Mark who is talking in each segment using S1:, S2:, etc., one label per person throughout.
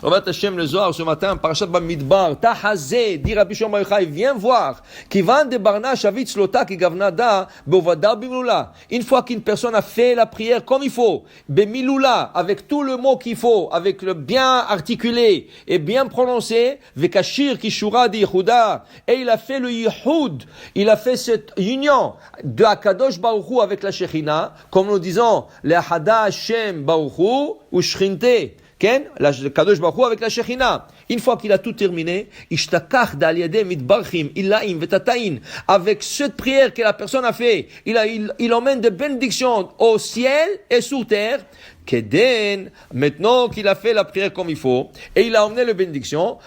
S1: Rabat Hashem le Zohar ce matin, Parashat Bamidbar, Tahazé, dit Rabbi Shimon Bar Yochai, viens voir, Kivan de Barna Shavit Slota ki Gavnada, Bovada Bimilula. Une fois qu'une personne a fait la prière comme il faut, Bemilula, avec tout le mot qu'il faut, avec le bien articulé et bien prononcé, Vekashir Kishura di Yehuda, et il a fait le Yehud, il a fait cette union de Akadosh Baruch Hu avec la Shechina, comme nous disons, le Hada Hashem Baruch Hu ou Shrinte. Le Kadosh Baruch Hu avec la Shechina. Une fois qu'il a tout terminé, Ishtakach d'Aliade Mitbarchim, Ilaim Vetatain, avec cette prière que la personne a fait, il emmène des bénédictions au ciel et sur terre. Keden, maintenant qu'il a fait la prière comme il faut, et il a emmené les bénédictions,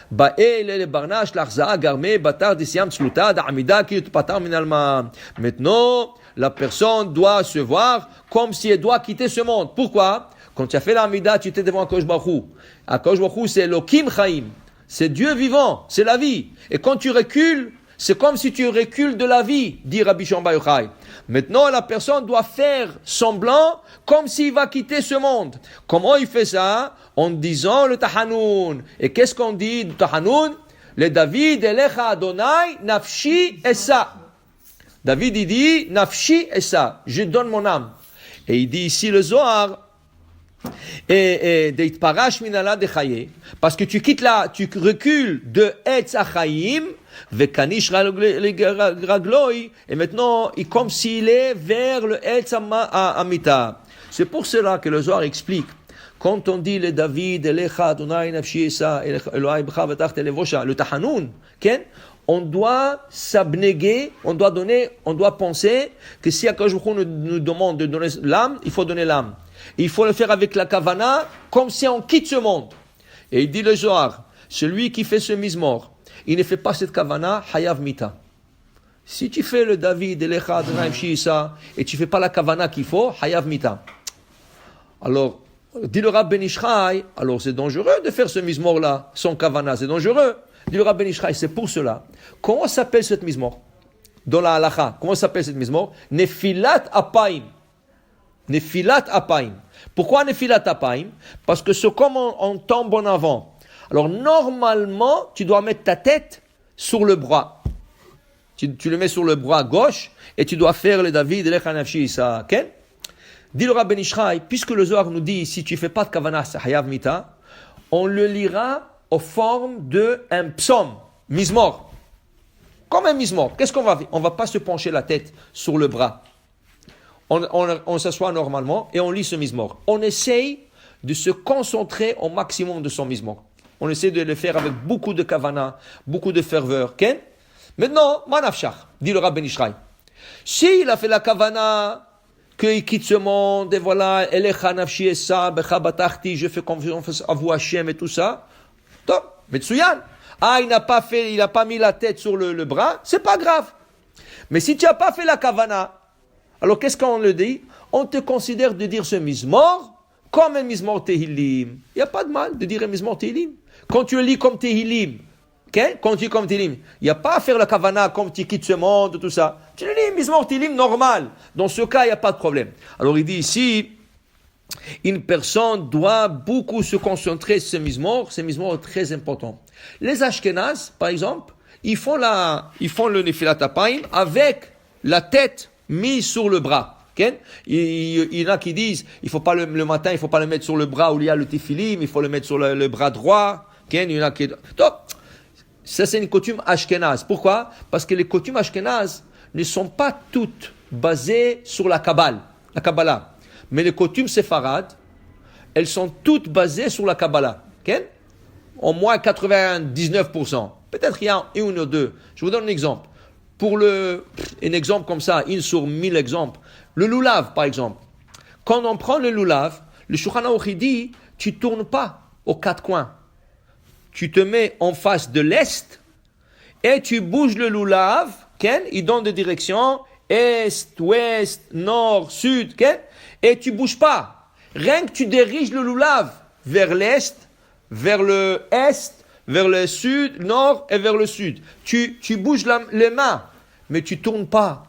S1: maintenant, la personne doit se voir comme si elle doit quitter ce monde. Pourquoi? Quand tu as fait l'Amida, tu étais devant Akadosh Baruch Hu. Akadosh Baruch Hu, c'est Elohim Chaim. C'est Dieu vivant, c'est la vie. Et quand tu recules, c'est comme si tu recules de la vie, dit Rabbi Shimon Bar Yochai. Maintenant, la personne doit faire semblant comme s'il va quitter ce monde. Comment il fait ça? En disant le Tahanoun. Et qu'est-ce qu'on dit du Tahanoun? Le David, Elecha Adonai, Nafshi Essa. David, il dit, Nafshi Essa. Je donne mon âme. Et il dit ici le Zohar, parce que tu quittes là, tu recules de Etz Achaim, Vekanish Ragloi, et maintenant, il comme s'il est vers le Etz Amita. C'est pour cela que le Zohar explique, quand on dit le David, Elecha, Adonai, Nafshi, Esa, Elohai, Bcha, Vetach, Televosha, le Tahanoun, on doit s'abnéguer, on doit penser que si Akadosh Baruch Hu nous demande de donner l'âme, il faut donner l'âme. Il faut le faire avec la kavana, comme si on quitte ce monde. Et il dit le Zohar, celui qui fait ce mizmor, il ne fait pas cette kavana, hayav mita. Si tu fais le David, Elecha, Adonai, Shisa, et tu fais pas la kavana qu'il faut, hayav mita. Alors, dit le Rab Ben Ishchai, alors c'est dangereux de faire ce mizmor-là, sans kavana, c'est dangereux. Dit le Rab Ben Ishchai, c'est pour cela. Comment s'appelle cette mizmor? Dans la halacha, comment s'appelle cette mizmor? Nefilat apaim. Nefilat apaim. Pourquoi nefilat apaim? Parce que c'est comme on tombe en avant. Alors normalement, tu dois mettre ta tête sur le bras. Tu le mets sur le bras gauche et tu dois faire le David, Elecha Nafshi Isa. Dit le Rab Ben Ishchai, puisque le Zohar nous dit si tu fais pas de kavanah, c'est hayav mita, on le lira en forme d'un psaume, mizmor. Comme un mizmor. Qu'est-ce qu'on va faire? On va pas se pencher la tête sur le bras. On s'assoit normalement et on lit ce mizmor. On essaye de se concentrer au maximum de son mizmor. On essaie de le faire avec beaucoup de kavana, beaucoup de ferveur. Maintenant, manafshach, dit le Rab Ben Ishchai. S'il a fait la kavana, qu'il quitte ce monde, et voilà, Elecha nafshi essa, becha batachti, je fais confiance à vous Hachem et tout ça. Top, Metsuyan. Il n'a pas mis la tête sur le bras, c'est pas grave. Mais si tu n'as pas fait la kavana, alors qu'est-ce qu'on le dit? On te considère de dire ce mizmor comme un mizmor Tehillim. Il n'y a pas de mal de dire un mizmor Tehillim. Quand tu le lis comme Tehillim, quand tu lis comme Tehillim, il n'y a pas à faire la kavana comme tu quittes ce monde, tout ça. Tu le lis mizmor Tehillim normal. Dans ce cas, il n'y a pas de problème. Alors il dit ici, une personne doit beaucoup se concentrer sur ce mizmor. Ce mizmor est très important. Les Ashkenaz, par exemple, ils font le Nefilat Apaim avec la tête mise sur le bras. Il y en a qui disent, il faut pas le matin, il faut pas le mettre sur le bras où il y a le tefilim, il faut le mettre sur le bras droit. Il y en a qui... Donc, ça c'est une coutume ashkénaze. Pourquoi? Parce que les coutumes ashkénazes ne sont pas toutes basées sur la Kabbalah. Mais les coutumes séfarades, elles sont toutes basées sur la Kabbalah. Au moins 99%. Peut-être il y a une ou deux. Je vous donne un exemple. Pour un exemple comme ça, une sur 1000 exemples. Le loulav, par exemple. Quand on prend le loulav, le Shulchan Aruch dit, tu tournes pas aux quatre coins. Tu te mets en face de l'est et tu bouges le loulav. Il donne des directions est, ouest, nord, sud. Et tu bouges pas. Rien que tu diriges le loulav vers l'est, vers le est, vers le sud, nord et vers le sud. Tu bouges les mains, mais tu tournes pas.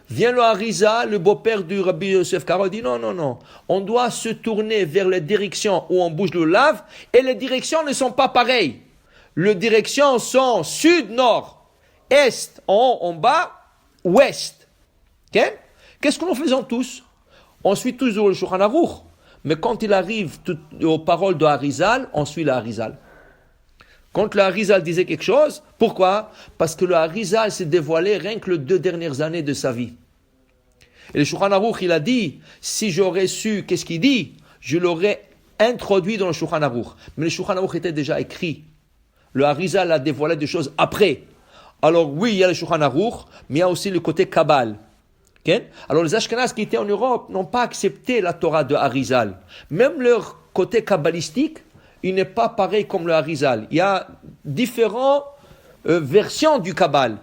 S1: Vient le Harizal, le beau-père du Rabbi Yosef Karo, dit non. On doit se tourner vers la direction où on bouge le lave, et les directions ne sont pas pareilles. Les directions sont sud, nord, est, en haut, en bas, ouest. Okay? Qu'est-ce que nous faisons tous? On suit toujours le Shulchan Aruch. Mais quand il arrive aux paroles de Harizal, on suit le Harizal. Quand le Harizal disait quelque chose, pourquoi? Parce que le Harizal s'est dévoilé rien que les 2 dernières années de sa vie. Et le Shulchan Aruch, il a dit, si j'aurais su qu'est-ce qu'il dit, je l'aurais introduit dans le Shulchan Aruch. Mais le Shulchan Aruch était déjà écrit. Le Harizal a dévoilé des choses après. Alors oui, il y a le Shulchan Aruch, mais il y a aussi le côté Kabbal. Okay? Alors les Ashkenazes qui étaient en Europe n'ont pas accepté la Torah de Harizal. Même leur côté kabbalistique, il n'est pas pareil comme le Harizal. Il y a différentes versions du Kabbal.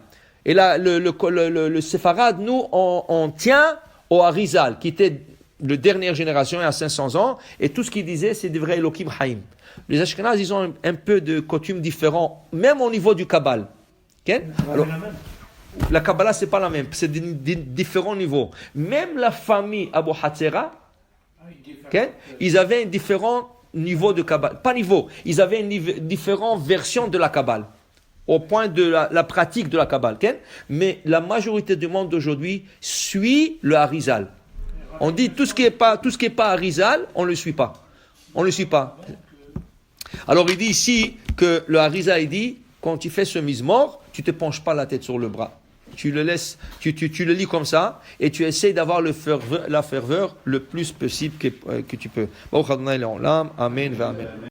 S1: Et là, le Séfarade, nous, on tient au Harizal, qui était de dernière génération, il y a 500 ans, et tout ce qu'il disait, c'est des vrais Elohim Haïm. Les Ashkenazes, ils ont un peu de coutumes différents, même au niveau du Kabbal. Okay? Alors, la Kabbalah, c'est pas la même, c'est des différents niveaux. Même la famille Abu Hatzera, okay, ils avaient un différent niveau de Kabbalah. Pas niveau, ils avaient une différente version de la Kabbalah, au point de la pratique de la Kabbalah. Okay? Mais la majorité du monde d'aujourd'hui suit le Harizal. On dit tout ce qui est pas Harizal, on le suit pas. On le suit pas. Alors il dit ici que le Harizal, il dit, quand tu fais ce mizmor, tu te penches pas la tête sur le bras. Tu le laisses, tu le lis comme ça, et tu essaies d'avoir la ferveur le plus possible que tu peux. Amen, amen.